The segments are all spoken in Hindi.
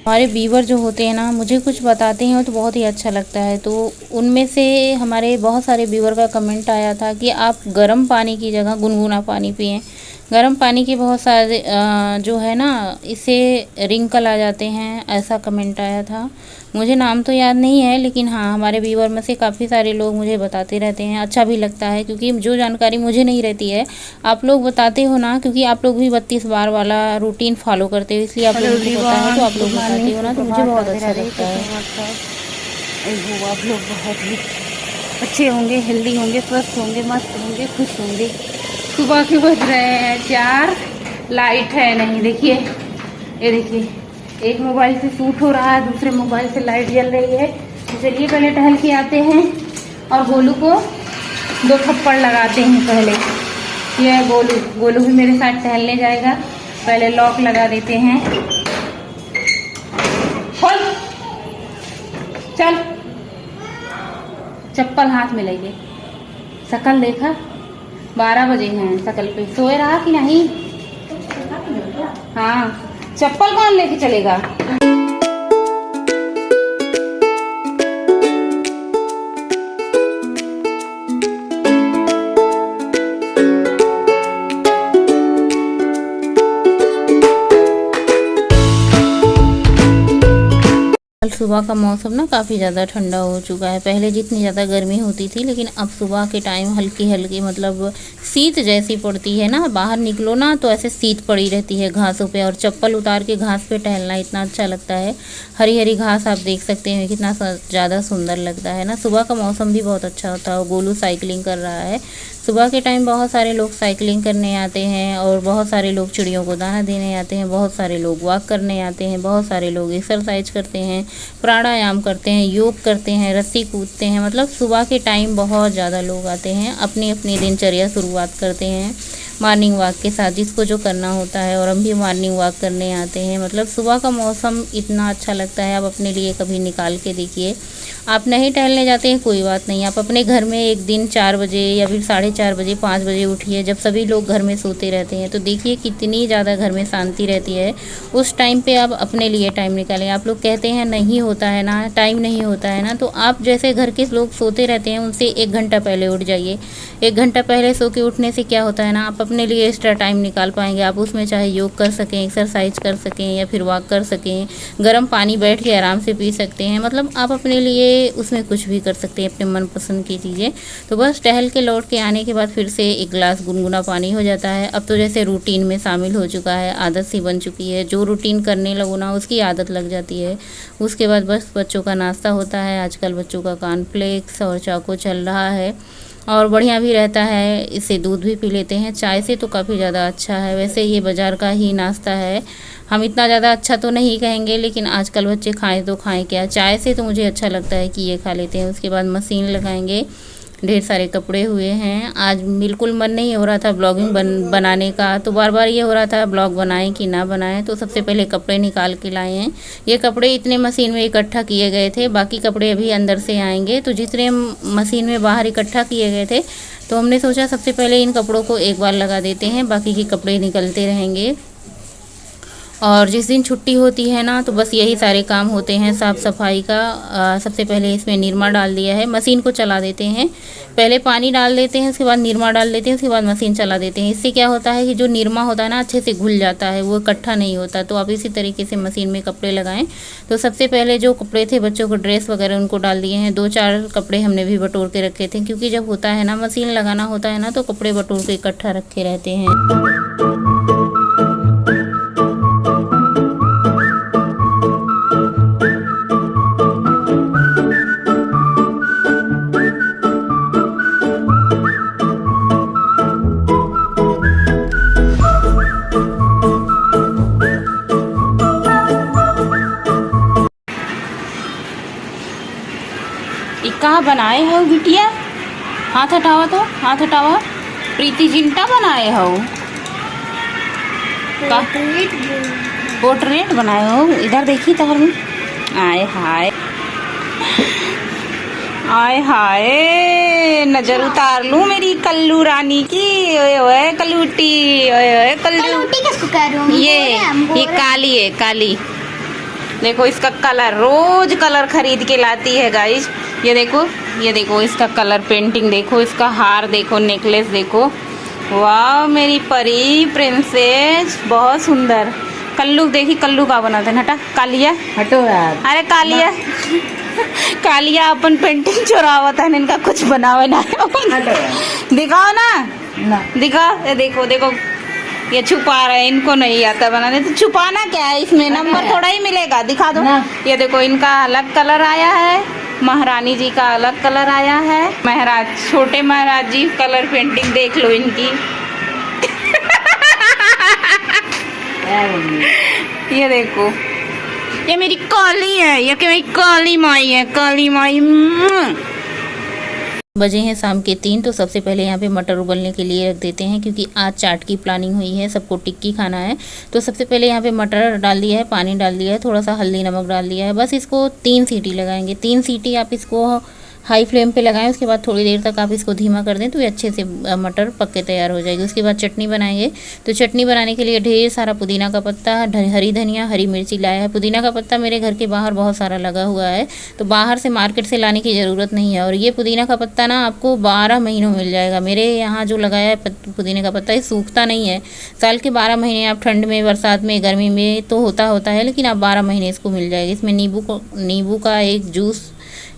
हमारे व्यूवर जो होते हैं ना, मुझे कुछ बताते हैं तो बहुत ही अच्छा लगता है। तो उनमें से हमारे बहुत सारे व्यूवर का कमेंट आया था कि आप गर्म पानी की जगह गुनगुना पानी पिएं। गर्म पानी के बहुत सारे जो है ना, इससे रिंकल आ जाते हैं, ऐसा कमेंट आया था। मुझे नाम तो याद नहीं है, लेकिन हाँ, हमारे व्यूवर में से काफ़ी सारे लोग मुझे बताते रहते हैं। अच्छा भी लगता है, क्योंकि जो जानकारी मुझे नहीं रहती है आप लोग बताते हो ना, क्योंकि आप लोग भी 32 बार वाला रूटीन फॉलो करते हो, इसलिए आप लोगों को पता है, तो आप लोग बताते हो ना, तो मुझे बहुत अच्छा लगता है। आप लोग बहुत ही अच्छे होंगे, हेल्दी होंगे, स्वस्थ होंगे, मस्त होंगे, खुश होंगे। सुबह के बज रहे हैं 4, लाइट है नहीं। देखिए, ये देखिए, एक मोबाइल से शूट हो रहा है, दूसरे मोबाइल से लाइट जल रही है। तो चलिए पहले टहल के आते हैं और गोलू को 2 थप्पड़ लगाते हैं। पहले ये है गोलू, गोलू भी मेरे साथ टहलने जाएगा। पहले लॉक लगा देते हैं। खोल, चल, चप्पल हाथ में लेंगे। शकल देखा, 12 बजे हैं, शकल पे सोए रहा कि नहीं? हाँ, चप्पल कौन लेके चलेगा? कल सुबह का मौसम ना काफ़ी ज़्यादा ठंडा हो चुका है। पहले जितनी ज़्यादा गर्मी होती थी, लेकिन अब सुबह के टाइम हल्की हल्की, मतलब शीत जैसी पड़ती है ना। बाहर निकलो ना तो ऐसे शीत पड़ी रहती है घासों पे, और चप्पल उतार के घास पे टहलना इतना अच्छा लगता है। हरी हरी घास आप देख सकते हैं कितना ज़्यादा सुंदर लगता है ना। सुबह का मौसम भी बहुत अच्छा होता है। गोलू साइकिलिंग कर रहा है। सुबह के टाइम बहुत सारे लोग साइकिलिंग करने आते हैं, और बहुत सारे लोग चिड़ियों को दाना देने आते हैं, बहुत सारे लोग वॉक करने आते हैं, बहुत सारे लोग एक्सरसाइज करते हैं, प्राणायाम करते हैं, योग करते हैं, रस्सी कूदते हैं। मतलब सुबह के टाइम बहुत ज़्यादा लोग आते हैं, अपनी अपनी दिनचर्या शुरुआत करते हैं मॉर्निंग वॉक के साथ, जिसको जो करना होता है। और हम भी मॉर्निंग वॉक करने आते हैं। मतलब सुबह का मौसम इतना अच्छा लगता है। आप अपने लिए कभी निकाल के देखिए। आप नहीं टहलने जाते हैं, कोई बात नहीं, आप अपने घर में एक दिन 4 बजे या फिर 4:30 बजे, 5 बजे उठिए, जब सभी लोग घर में सोते रहते हैं, तो देखिए कितनी ज़्यादा घर में शांति रहती है। उस टाइम पे आप अपने लिए टाइम निकालें। आप लोग कहते हैं नहीं होता है ना, टाइम नहीं होता है ना, तो आप जैसे घर के लोग सोते रहते हैं, उनसे 1 घंटा पहले उठ जाइए। 1 घंटा पहले सो के उठने से क्या होता है ना, आप अपने लिए एक्स्ट्रा टाइम निकाल पाएंगे। आप उसमें चाहे योग कर सकें, एक्सरसाइज कर सकें, या फिर वॉक कर सकें, गर्म पानी बैठ के आराम से पी सकते हैं। मतलब आप अपने लिए उसमें कुछ भी कर सकते हैं, अपने मनपसंद की चीज़ें। तो बस टहल के लौट के आने के बाद फिर से 1 गिलास गुनगुना पानी हो जाता है। अब तो जैसे रूटीन में शामिल हो चुका है, आदत सी बन चुकी है। जो रूटीन करने लगो ना, उसकी आदत लग जाती है। उसके बाद बस बच्चों का नाश्ता होता है। आजकल बच्चों का कॉर्नफ्लेक्स और चॉको चल रहा है, और बढ़िया भी रहता है। इससे दूध भी पी लेते हैं, चाय से तो काफ़ी ज़्यादा अच्छा है। वैसे ये बाज़ार का ही नाश्ता है, हम इतना ज़्यादा अच्छा तो नहीं कहेंगे, लेकिन आजकल बच्चे खाएं तो खाएं क्या। चाय से तो मुझे अच्छा लगता है कि ये खा लेते हैं। उसके बाद मशीन लगाएंगे। ढेर सारे कपड़े हुए हैं। आज बिल्कुल मन नहीं हो रहा था ब्लॉगिंग बनाने का, तो बार बार ये हो रहा था ब्लॉग बनाएं कि ना बनाएं। तो सबसे पहले कपड़े निकाल के लाए हैं। ये कपड़े इतने मशीन में इकट्ठा किए गए थे, बाकी कपड़े अभी अंदर से आएंगे। तो जितने मशीन में बाहर इकट्ठा किए गए थे, तो हमने सोचा सबसे पहले इन कपड़ों को एक बार लगा देते हैं, बाकी के कपड़े निकलते रहेंगे। और जिस दिन छुट्टी होती है ना, तो बस यही सारे काम होते हैं साफ़ सफाई का। सबसे पहले इसमें निरमा डाल दिया है, मशीन को चला देते हैं। पहले पानी डाल देते हैं, उसके बाद निरमा डाल देते हैं, उसके बाद मशीन चला देते हैं। इससे क्या होता है कि जो निरमा होता है ना, अच्छे से घुल जाता है, वो इकट्ठा नहीं होता। तो आप इसी तरीके से मशीन में कपड़े लगाएं। तो सबसे पहले जो कपड़े थे बच्चों को, ड्रेस वगैरह, उनको डाल दिए हैं। 2-4 कपड़े हमने भी बटोर के रखे थे, क्योंकि जब होता है ना, मशीन लगाना होता है ना, तो कपड़े बटोर के इकट्ठा रखे रहते हैं। कहाँ बनाए हो बिटिया? हाथ हटावा, तो हाथ हटावा। प्रीति जिंटा बनाए हो? पोर्ट्रेट बनाए हो? इधर देखी तो हम। आए हाय, आए हाय, नजर उतार लूं मेरी कल्लू रानी की। ओए ओए कल्लूटी, ओए ओए कल्लू। किसको कह रही हूँ? ये काली है, काली। देखो इसका कलर, रोज कलर खरीद के लाती है गाइस। ये देखो इसका कलर पेंटिंग देखो, इसका हार देखो, नेकलेस देखो। वाह मेरी परी प्रिंसेस, बहुत सुंदर। कल्लू देखी, कल्लू का बनाते हैं, हटा कालिया, हटो यार। अरे कालिया कालिया अपन पेंटिंग चुरावत है, इनका कुछ बनावे ना। दिखाओ ना, दिखाओ। ये देखो ये छुपा रहे हैं, इनको नहीं आता बनाने, तो छुपाना क्या है इसमें, नंबर थोड़ा ही मिलेगा। दिखा दो। ये देखो इनका अलग कलर आया है, महारानी जी का अलग कलर आया है, महाराज, छोटे महाराज जी कलर पेंटिंग देख लो इनकी। ये देखो, ये मेरी काली है, ये मेरी काली माई है, काली माई। बजे हैं शाम के 3, तो सबसे पहले यहाँ पे मटर उबलने के लिए रख देते हैं, क्योंकि आज चाट की प्लानिंग हुई है, सबको टिक्की खाना है। तो सबसे पहले यहाँ पे मटर डाल दिया है, पानी डाल दिया है, थोड़ा सा हल्दी नमक डाल दिया है। बस इसको 3 सीटी लगाएंगे। 3 सीटी आप इसको हाई फ्लेम पे लगाएं, उसके बाद थोड़ी देर तक आप इसको धीमा कर दें, तो ये अच्छे से मटर पक के तैयार हो जाएगी। उसके बाद चटनी बनाएंगे। तो चटनी बनाने के लिए ढेर सारा पुदीना का पत्ता, हरी धनिया, हरी मिर्ची लाया है। पुदीना का पत्ता मेरे घर के बाहर बहुत सारा लगा हुआ है, तो बाहर से मार्केट से लाने की ज़रूरत नहीं है। और ये पुदीना का पत्ता ना आपको 12 महीनों मिल जाएगा। मेरे यहाँ जो लगाया है पुदीने का पत्ता, ये सूखता नहीं है। साल के 12 महीने आप ठंड में, बरसात में, गर्मी में तो होता है, लेकिन आप 12 महीने इसको मिल जाएगा। इसमें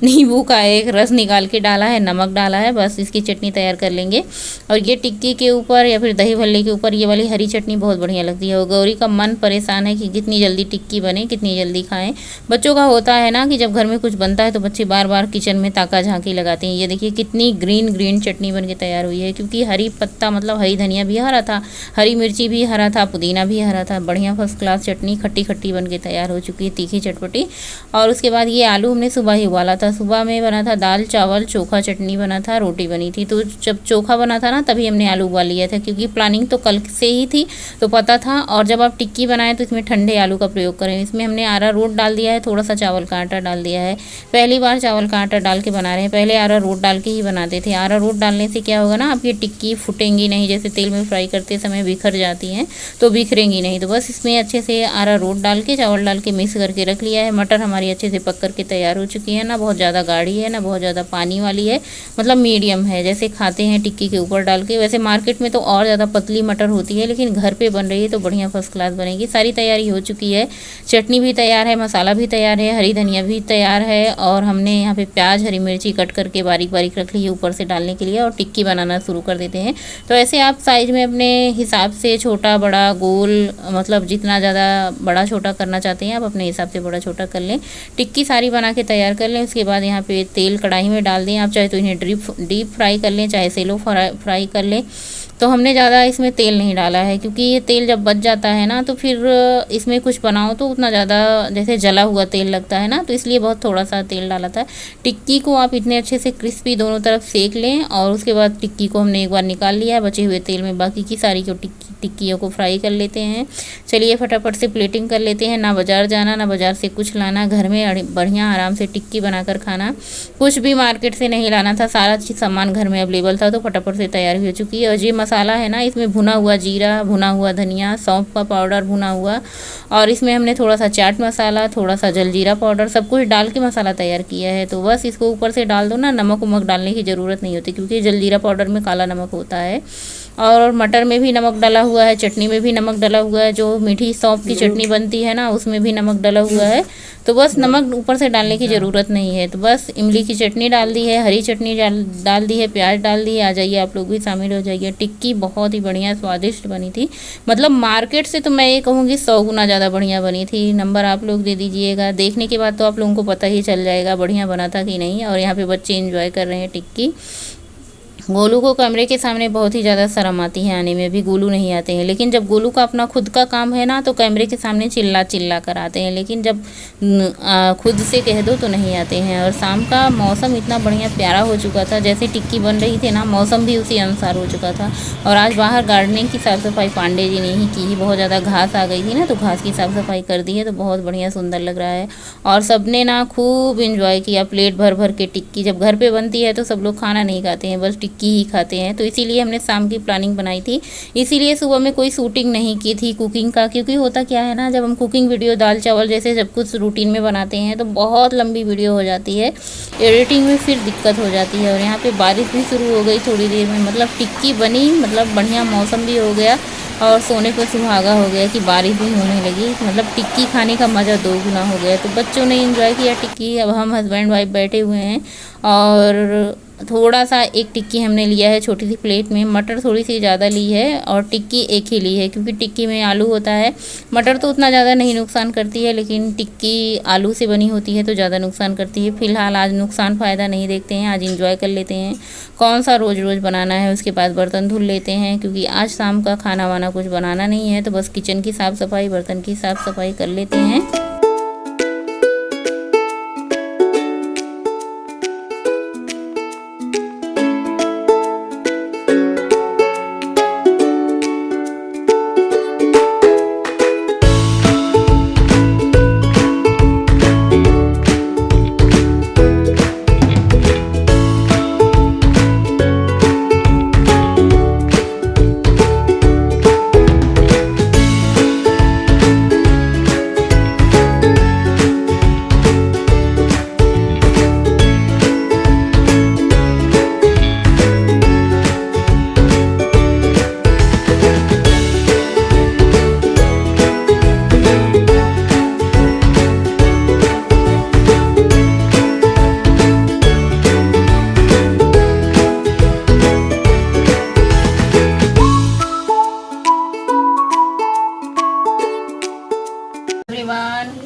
नींबू का एक रस निकाल के डाला है, नमक डाला है, बस इसकी चटनी तैयार कर लेंगे। और ये टिक्की के ऊपर या फिर दही भल्ले के ऊपर ये वाली हरी चटनी बहुत बढ़िया लगती है। और गौरी का मन परेशान है कि कितनी जल्दी टिक्की बने, कितनी जल्दी खाएं। बच्चों का होता है ना कि जब घर में कुछ बनता है तो बच्चे बार बार किचन में ताका झांकी लगाते हैं। ये देखिए कितनी ग्रीन चटनी बन के तैयार हुई है, क्योंकि हरी पत्ता मतलब हरी धनिया भी हरा था, हरी मिर्ची भी हरा था, पुदीना भी हरा था। बढ़िया फर्स्ट क्लास चटनी खट्टी खट्टी बन के तैयार हो चुकी है, तीखी चटपटी। और उसके बाद ये आलू हमने सुबह ही उबाला था। सुबह में बना था दाल चावल, चोखा, चटनी बना था, रोटी बनी थी। तो जब चोखा बना था ना, तभी हमने आलू उबाल लिया था, क्योंकि प्लानिंग तो कल से ही थी, तो पता था। और जब आप टिक्की बनाएं तो इसमें ठंडे आलू का प्रयोग करें। इसमें हमने अरारोट डाल दिया है, थोड़ा सा चावल का आटा डाल दिया है। पहली बार चावल का आटा डाल के बना रहे हैं, पहले अरारोट डाल के ही बनाते थे। अरारोट डालने से क्या होगा ना, आपकी टिक्की फूटेंगी नहीं, जैसे तेल में फ्राई करते समय बिखर जाती हैं, तो बिखरेंगी नहीं। तो बस इसमें अच्छे से अरारोट डाल के, चावल डाल के मिक्स करके रख लिया है। मटर हमारी अच्छे से पक करके तैयार हो चुकी है, ना बहुत ज़्यादा गाढ़ी है ना बहुत ज़्यादा पानी वाली है, मतलब मीडियम है, जैसे खाते हैं टिक्की के ऊपर डाल के। वैसे मार्केट में तो और ज़्यादा पतली मटर होती है, लेकिन घर पे बन रही है तो बढ़िया फर्स्ट क्लास बनेगी। सारी तैयारी हो चुकी है, चटनी भी तैयार है, मसाला भी तैयार है, हरी धनिया भी तैयार है। और हमने यहाँ पे प्याज, हरी मिर्ची कट करके बारीक बारीक रख ली है ऊपर से डालने के लिए। और टिक्की बनाना शुरू कर देते हैं। तो ऐसे आप साइज में अपने हिसाब से छोटा बड़ा गोल, मतलब जितना ज़्यादा बड़ा छोटा करना चाहते हैं आप अपने हिसाब से बड़ा छोटा कर लें। टिक्की सारी बना के तैयार कर लें। उसके बाद यहाँ पे तेल कढ़ाई में डाल दें। आप चाहे तो इन्हें डीप फ्राई कर लें, चाहे सेलो फ्राई कर लें। तो हमने ज़्यादा इसमें तेल नहीं डाला है, क्योंकि ये तेल जब बच जाता है ना, तो फिर इसमें कुछ बनाओ तो उतना ज़्यादा जैसे जला हुआ तेल लगता है ना, तो इसलिए बहुत थोड़ा सा तेल डाला था। टिक्की को आप इतने अच्छे से क्रिस्पी दोनों तरफ सेक लें। और उसके बाद टिक्की को हमने एक बार निकाल लिया है, बचे हुए तेल में बाकी की सारी को टिक्कियों को फ्राई कर लेते हैं। चलिए फटाफट से प्लेटिंग कर लेते हैं। ना बाज़ार जाना, ना बाज़ार से कुछ लाना, घर में बढ़िया आराम से टिक्की बनाकर खाना। कुछ भी मार्केट से नहीं लाना था, सारा चीज़ सामान घर में अवेलेबल था, तो फटाफट से तैयार हो चुकी है। और ये मसाला है ना, इसमें भुना हुआ जीरा, भुना हुआ धनिया, सौंफ का पाउडर भुना हुआ, और इसमें हमने थोड़ा सा चाट मसाला, थोड़ा सा जलजीरा पाउडर, सब कुछ डाल के मसाला तैयार किया है। तो बस इसको ऊपर से डाल दो ना, नमक वमक डालने की ज़रूरत नहीं होती, क्योंकि जलजीरा पाउडर में काला नमक होता है। और मटर में भी नमक डाला हुआ है, चटनी में भी नमक डाला हुआ है, जो मीठी सौंफ की चटनी बनती है ना, उसमें भी नमक डाला हुआ है। तो बस नमक ऊपर से डालने की ज़रूरत नहीं है। तो बस इमली की चटनी डाल दी है, हरी चटनी डाल दी है, प्याज डाल दी है। आ जाइए आप लोग भी शामिल हो जाइए। टिक्की बहुत ही बढ़िया स्वादिष्ट बनी थी, मतलब मार्केट से तो मैं ये कहूँगी 100 गुना ज़्यादा बढ़िया बनी थी। नंबर आप लोग दे दीजिएगा, देखने के बाद तो आप लोगों को पता ही चल जाएगा बढ़िया बना था कि नहीं। और यहाँ पे बच्चे एंजॉय कर रहे हैं टिक्की। गोलू को कैमरे के सामने बहुत ही ज़्यादा शर्म आती है आने में, अभी गोलू नहीं आते हैं। लेकिन जब गोलू का अपना खुद का काम है ना, तो कैमरे के सामने चिल्ला कर आते हैं, लेकिन जब खुद से कह दो तो नहीं आते हैं। और शाम का मौसम इतना बढ़िया प्यारा हो चुका था, जैसे टिक्की बन रही थी ना, मौसम भी उसी अनुसार हो चुका था। और आज बाहर गार्डनिंग की साफ़ सफाई पांडे जी ने ही की, बहुत ज़्यादा घास आ गई थी ना, तो घास की साफ़ सफाई कर दी है, तो बहुत बढ़िया सुंदर लग रहा है। और सब ने ना खूब इंजॉय किया, प्लेट भर भर के टिक्की। जब घर पर बनती है तो सब लोग खाना नहीं खाते हैं, बस टिक्की टिक्की ही खाते हैं, तो इसीलिए हमने शाम की प्लानिंग बनाई थी। इसीलिए सुबह में कोई शूटिंग नहीं की थी कुकिंग का, क्योंकि होता क्या है ना, जब हम कुकिंग वीडियो दाल चावल जैसे सब कुछ रूटीन में बनाते हैं तो बहुत लंबी वीडियो हो जाती है, एडिटिंग में फिर दिक्कत हो जाती है। और यहाँ पे बारिश भी शुरू हो गई थोड़ी देर में, मतलब टिक्की बनी, मतलब बढ़िया मौसम भी हो गया और सोने पर सुहागा हो गया कि बारिश भी होने लगी, मतलब टिक्की खाने का मज़ा दोगुना हो गया। तो बच्चों ने एंजॉय किया टिक्की। अब हम हस्बैंड वाइफ बैठे हुए हैं और थोड़ा सा एक टिक्की हमने लिया है छोटी सी प्लेट में, मटर थोड़ी सी ज़्यादा ली है और टिक्की एक ही ली है, क्योंकि टिक्की में आलू होता है। मटर तो उतना ज़्यादा नहीं नुकसान करती है, लेकिन टिक्की आलू से बनी होती है तो ज़्यादा नुकसान करती है। फ़िलहाल आज नुकसान फ़ायदा नहीं देखते हैं, आज इंजॉय कर लेते हैं। कौन सा रोज़ रोज़ बनाना है, उसके बाद बर्तन धुल लेते हैं, क्योंकि आज शाम का खाना वाना कुछ बनाना नहीं है, तो बस किचन की साफ़ सफाई, बर्तन की साफ़ सफाई कर लेते हैं।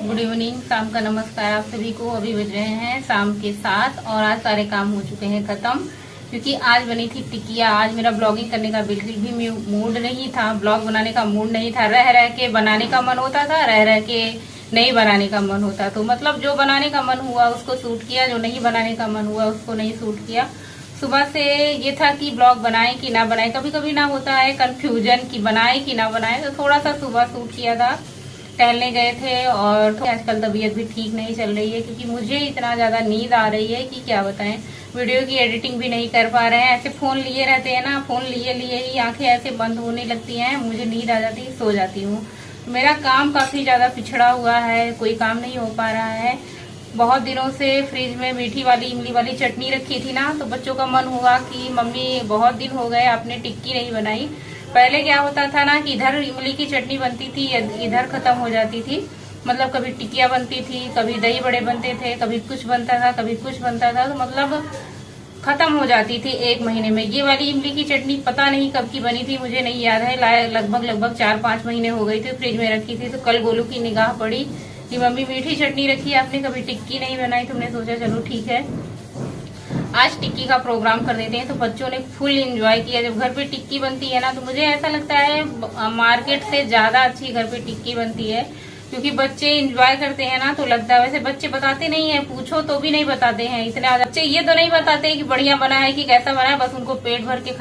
गुड इवनिंग, शाम का नमस्कार आप सभी को। अभी बज रहे हैं शाम के 7 और आज सारे काम हो चुके हैं खत्म, क्योंकि आज बनी थी टिकिया। आज मेरा ब्लॉगिंग करने का बिल्कुल भी मूड नहीं था, ब्लॉग बनाने का मूड नहीं था। रह रह के बनाने का मन होता था, रह रह के नहीं बनाने का मन होता। तो मतलब जो बनाने का मन हुआ उसको शूट किया, जो नहीं बनाने का मन हुआ उसको नहीं शूट किया। सुबह से ये था कि ब्लॉग बनाए कि ना बनाए, कभी कभी ना होता है कंफ्यूजन कि बनाए कि ना बनाए, तो थोड़ा सा सुबह शूट किया था। टहलने गए थे और आजकल तबीयत भी ठीक नहीं चल रही है, क्योंकि मुझे इतना ज़्यादा नींद आ रही है कि क्या बताएं। वीडियो की एडिटिंग भी नहीं कर पा रहे हैं, ऐसे फ़ोन लिए रहते हैं ना, फ़ोन लिए लिए ही आंखें ऐसे बंद होने लगती हैं, मुझे नींद आ जाती है, सो जाती हूँ। मेरा काम काफ़ी ज़्यादा पिछड़ा हुआ है, कोई काम नहीं हो पा रहा है। बहुत दिनों से फ्रिज में मीठी वाली इमली वाली चटनी रखी थी ना, तो बच्चों का मन हुआ कि मम्मी बहुत दिन हो गए आपने टिक्की नहीं बनाई। पहले क्या होता था ना कि इधर इमली की चटनी बनती थी, इधर खत्म हो जाती थी। मतलब कभी टिकिया बनती थी, कभी दही बड़े बनते थे, कभी कुछ बनता था, कभी कुछ बनता था, तो मतलब खत्म हो जाती थी 1 महीने में। ये वाली इमली की चटनी पता नहीं कब की बनी थी, मुझे नहीं याद है। लगभग 4-5 महीने हो गई थी फ्रिज में रखी थी। तो कल गोलू की निगाह पड़ी कि मम्मी मीठी चटनी रखी आपने, कभी टिक्की नहीं बनाई। तुमने सोचा चलो ठीक है आज टिक्की का प्रोग्राम कर देते हैं। तो बच्चों ने फुल एंजॉय किया। जब घर पे टिक्की बनती है ना, तो मुझे ऐसा लगता है मार्केट से ज्यादा अच्छी घर पे टिक्की बनती है, क्योंकि बच्चे एंजॉय करते हैं ना, तो लगता है। वैसे बच्चे बताते नहीं है, पूछो तो भी नहीं बताते हैं। इतने बच्चे ये तो नहीं बताते कि बढ़िया बना है कि कैसा बना है, बस उनको पेट भर के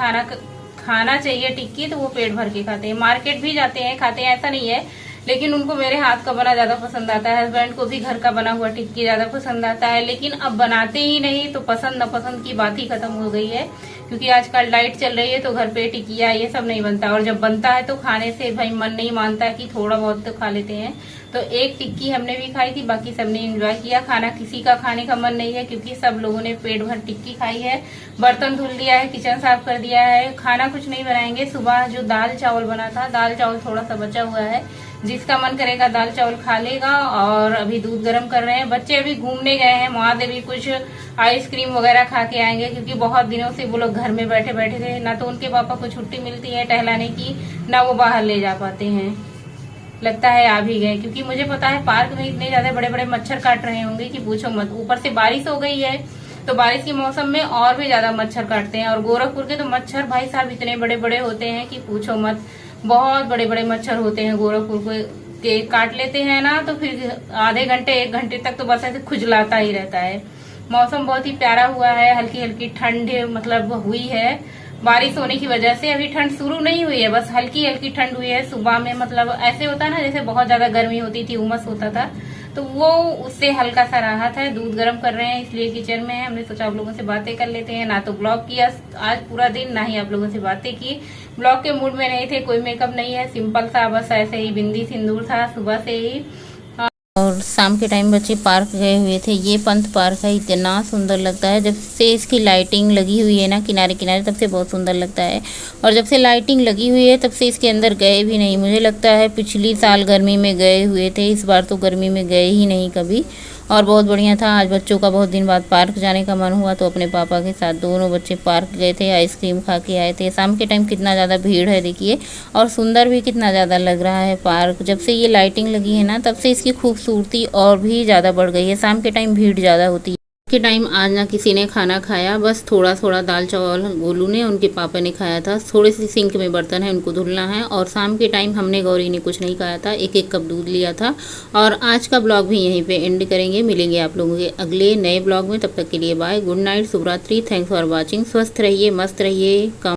खाना चाहिए टिक्की, तो वो पेट भर के खाते हैं। मार्केट भी जाते हैं खाते हैं, ऐसा नहीं है, लेकिन उनको मेरे हाथ का बना ज्यादा पसंद आता है। हस्बैंड को भी घर का बना हुआ टिक्की ज्यादा पसंद आता है, लेकिन अब बनाते ही नहीं, तो पसंद नापसंद की बात ही खत्म हो गई है। क्योंकि आजकल डाइट चल रही है, तो घर पे टिकिया ये सब नहीं बनता, और जब बनता है तो खाने से भाई मन नहीं मानता है कि थोड़ा बहुत तो खा लेते हैं। तो एक टिक्की हमने भी खाई थी, बाकी सबने एंजॉय किया। खाना किसी का खाने का मन नहीं है, क्योंकि सब लोगों ने पेट भर टिक्की खाई है। बर्तन धुल दिया है, किचन साफ कर दिया है, खाना कुछ नहीं बनाएंगे। सुबह जो दाल चावल बना था, दाल चावल थोड़ा सा बचा हुआ है, जिसका मन करेगा दाल चावल खा लेगा। और अभी दूध गर्म कर रहे हैं। बच्चे अभी घूमने गए हैं, वहां से भी कुछ आइसक्रीम वगैरह खा के आएंगे, क्योंकि बहुत दिनों से वो लोग घर में बैठे बैठे थे। ना तो उनके पापा को छुट्टी मिलती है टहलाने की, ना वो बाहर ले जा पाते हैं। लगता है आ भी गए, क्योंकि मुझे पता है पार्क में इतने ज्यादा बड़े बड़े मच्छर काट रहे होंगे कि पूछो मत। ऊपर से बारिश हो गई है, तो बारिश के मौसम में और भी ज्यादा मच्छर काटते हैं। और गोरखपुर के तो मच्छर भाई साहब इतने बड़े बड़े होते हैं कि पूछो मत। बहुत बड़े बड़े मच्छर होते हैं गोरखपुर के, काट लेते हैं ना, तो फिर आधे घंटे 1 घंटे तक तो बस ऐसे खुजलाता ही रहता है। मौसम बहुत ही प्यारा हुआ है, हल्की हल्की ठंड मतलब हुई है बारिश होने की वजह से। अभी ठंड शुरू नहीं हुई है, बस हल्की हल्की ठंड हुई है सुबह में। मतलब ऐसे होता है ना जैसे बहुत ज्यादा गर्मी होती थी, उमस होता था, तो वो उससे हल्का सा राहत है। दूध गर्म कर रहे हैं इसलिए किचन में है। हमने सोचा आप लोगों से बातें कर लेते हैं। ना तो ब्लॉग किया आज पूरा दिन, ना ही आप लोगों से बातें की। ब्लॉग के मूड में नहीं थे, कोई मेकअप नहीं है, सिंपल सा बस ऐसे ही बिंदी सिंदूर था सुबह से ही। और शाम के टाइम बच्चे पार्क गए हुए थे। ये पंथ पार्क है, इतना सुंदर लगता है। जब से इसकी लाइटिंग लगी हुई है ना किनारे किनारे, तब से बहुत सुंदर लगता है। और जब से लाइटिंग लगी हुई है तब से इसके अंदर गए भी नहीं। मुझे लगता है पिछली साल गर्मी में गए हुए थे, इस बार तो गर्मी में गए ही नहीं कभी। और बहुत बढ़िया था। आज बच्चों का बहुत दिन बाद पार्क जाने का मन हुआ तो अपने पापा के साथ दोनों बच्चे पार्क गए थे, आइसक्रीम खा के आए थे। शाम के टाइम कितना ज़्यादा भीड़ है देखिए, और सुंदर भी कितना ज़्यादा लग रहा है पार्क। जब से ये लाइटिंग लगी है ना तब से इसकी खूबसूरती और भी ज़्यादा बढ़ गई है। शाम के टाइम भीड़ ज़्यादा होती है। के टाइम आज ना किसी ने खाना खाया, बस थोड़ा थोड़ा दाल चावल गोलू ने, उनके पापा ने खाया था। थोड़ी सी सिंक में बर्तन है, उनको धुलना है। और शाम के टाइम हमने, गौरी ने कुछ नहीं खाया था, एक कप दूध लिया था। और आज का ब्लॉग भी यहीं पे एंड करेंगे। मिलेंगे आप लोगों के अगले नए ब्लॉग में, तब तक के लिए बाय, गुड नाइट, शुभ रात्रि, थैंक्स फॉर वॉचिंग। स्वस्थ रहिए, मस्त रहिए।